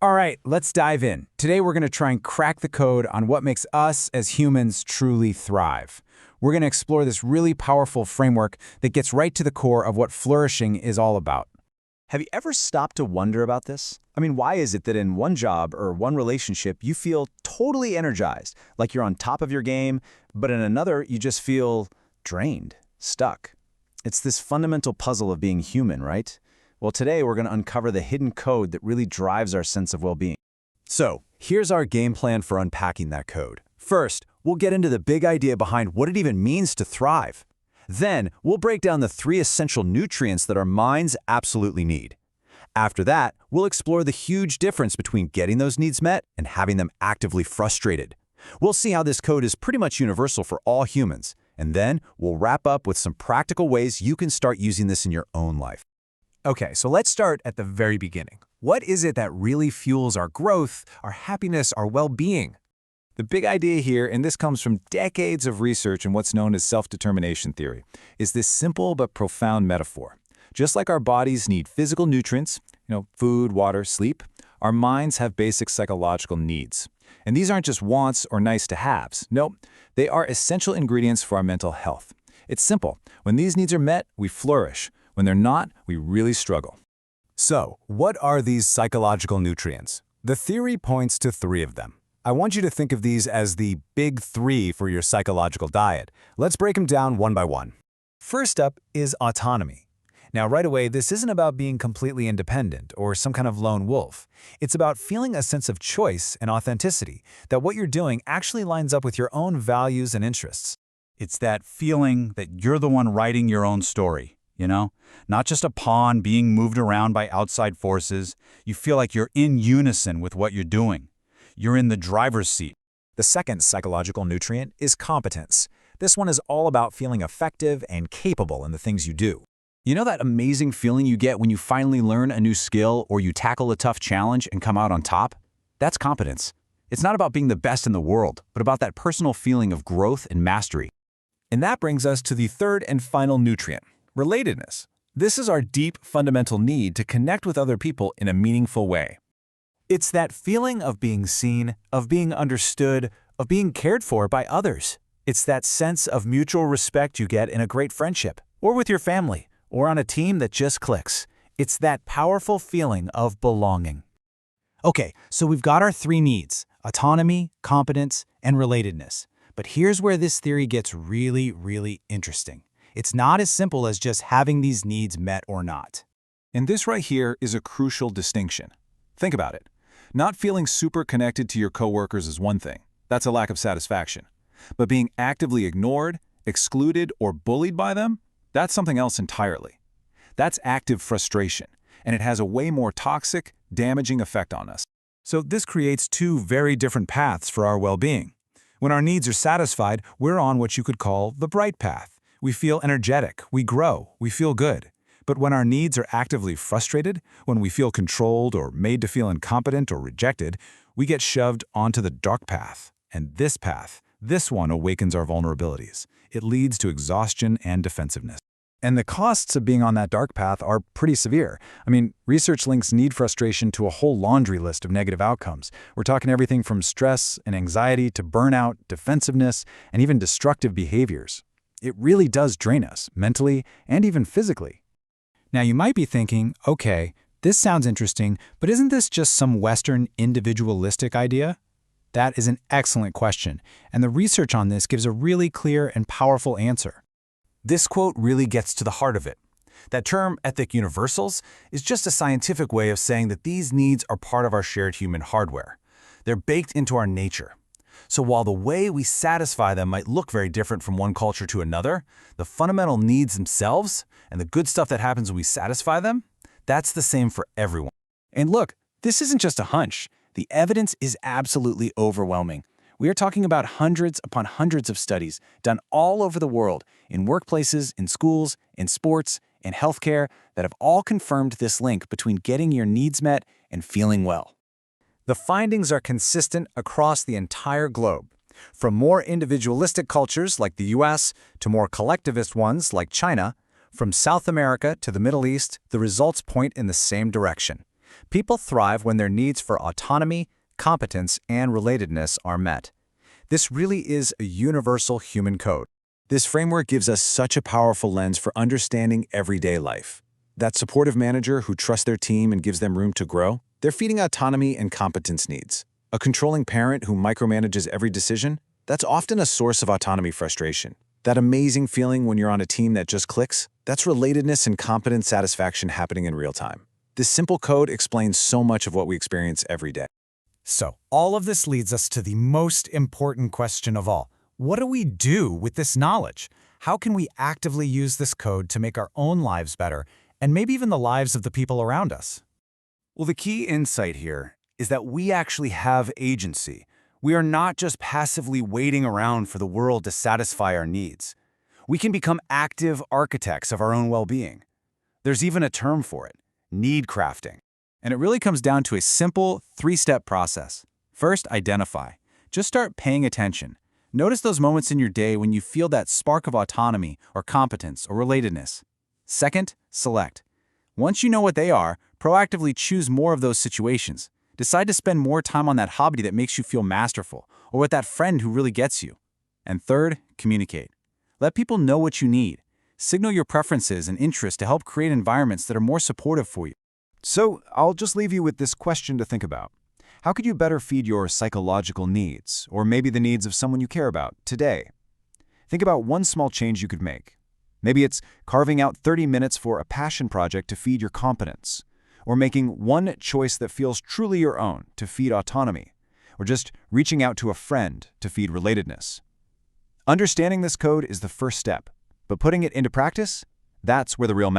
All right, let's dive in. Today we're going to try and crack the code on what makes us as humans truly thrive. We're going to explore this really powerful framework that gets right to the core of what flourishing is all about. Have you ever stopped to wonder about this? I mean, why is it that in one job or one relationship you feel totally energized, like you're on top of your game, but in another you just feel drained, stuck? It's this fundamental puzzle of being human, right? Well, today we're going to uncover the hidden code that really drives our sense of well-being. So, here's our game plan for unpacking that code. First, we'll get into the big idea behind what it even means to thrive. Then, we'll break down the 3 essential nutrients that our minds absolutely need. After that, we'll explore the huge difference between getting those needs met and having them actively frustrated. We'll see how this code is pretty much universal for all humans. And then, we'll wrap up with some practical ways you can start using this in your own life. Okay, so let's start at the very beginning. What is it that really fuels our growth, our happiness, our well-being? The big idea here, and this comes from decades of research in what's known as self-determination theory, is this simple but profound metaphor. Just like our bodies need physical nutrients, food, water, sleep, our minds have basic psychological needs. And these aren't just wants or nice-to-haves. No, they are essential ingredients for our mental health. It's simple. When these needs are met, we flourish. When they're not, we really struggle. So, what are these psychological nutrients? The theory points to 3 of them. I want you to think of these as the big 3 for your psychological diet. Let's break them down one by one. First up is autonomy. Now, right away, this isn't about being completely independent or some kind of lone wolf. It's about feeling a sense of choice and authenticity, that what you're doing actually lines up with your own values and interests. It's that feeling that you're the one writing your own story. Not just a pawn being moved around by outside forces. You feel like you're in unison with what you're doing. You're in the driver's seat. The second psychological nutrient is competence. This one is all about feeling effective and capable in the things you do. You know that amazing feeling you get when you finally learn a new skill or you tackle a tough challenge and come out on top? That's competence. It's not about being the best in the world, but about that personal feeling of growth and mastery. And that brings us to the third and final nutrient. Relatedness. This is our deep, fundamental need to connect with other people in a meaningful way. It's that feeling of being seen, of being understood, of being cared for by others. It's that sense of mutual respect you get in a great friendship, or with your family, or on a team that just clicks. It's that powerful feeling of belonging. Okay, so we've got our 3 needs: autonomy, competence, and relatedness. But here's where this theory gets really, really interesting. It's not as simple as just having these needs met or not. And this right here is a crucial distinction. Think about it. Not feeling super connected to your coworkers is one thing. That's a lack of satisfaction. But being actively ignored, excluded, or bullied by them, that's something else entirely. That's active frustration, and it has a way more toxic, damaging effect on us. So this creates 2 very different paths for our well-being. When our needs are satisfied, we're on what you could call the bright path. We feel energetic, we grow, we feel good. But when our needs are actively frustrated, when we feel controlled or made to feel incompetent or rejected, we get shoved onto the dark path. And this path, this one awakens our vulnerabilities. It leads to exhaustion and defensiveness. And the costs of being on that dark path are pretty severe. Research links need frustration to a whole laundry list of negative outcomes. We're talking everything from stress and anxiety to burnout, defensiveness, and even destructive behaviors. It really does drain us, mentally and even physically. Now you might be thinking, okay, this sounds interesting, but isn't this just some Western individualistic idea? That is an excellent question, and the research on this gives a really clear and powerful answer. This quote really gets to the heart of it. That term, ethic universals, is just a scientific way of saying that these needs are part of our shared human hardware. They're baked into our nature. So while the way we satisfy them might look very different from one culture to another, the fundamental needs themselves and the good stuff that happens when we satisfy them, that's the same for everyone. And look, this isn't just a hunch. The evidence is absolutely overwhelming. We are talking about hundreds upon hundreds of studies done all over the world, in workplaces, in schools, in sports, in healthcare, that have all confirmed this link between getting your needs met and feeling well. The findings are consistent across the entire globe, from more individualistic cultures like the US to more collectivist ones like China. From South America to the Middle East, the results point in the same direction. People thrive when their needs for autonomy, competence, and relatedness are met. This really is a universal human code. This framework gives us such a powerful lens for understanding everyday life. That supportive manager who trusts their team and gives them room to grow, they're feeding autonomy and competence needs. A controlling parent who micromanages every decision, that's often a source of autonomy frustration. That amazing feeling when you're on a team that just clicks, that's relatedness and competence satisfaction happening in real time. This simple code explains so much of what we experience every day. So, all of this leads us to the most important question of all. What do we do with this knowledge? How can we actively use this code to make our own lives better, and maybe even the lives of the people around us? Well, the key insight here is that we actually have agency. We are not just passively waiting around for the world to satisfy our needs. We can become active architects of our own well-being. There's even a term for it, need crafting. And it really comes down to a simple 3-step process. First, identify. Just start paying attention. Notice those moments in your day when you feel that spark of autonomy or competence or relatedness. Second, select. Once you know what they are, proactively choose more of those situations. Decide to spend more time on that hobby that makes you feel masterful, or with that friend who really gets you. And third, communicate. Let people know what you need. Signal your preferences and interests to help create environments that are more supportive for you. So, I'll just leave you with this question to think about. How could you better feed your psychological needs, or maybe the needs of someone you care about, today? Think about one small change you could make. Maybe it's carving out 30 minutes for a passion project to feed your competence, or making one choice that feels truly your own to feed autonomy, or just reaching out to a friend to feed relatedness. Understanding this code is the first step, but putting it into practice, that's where the real magic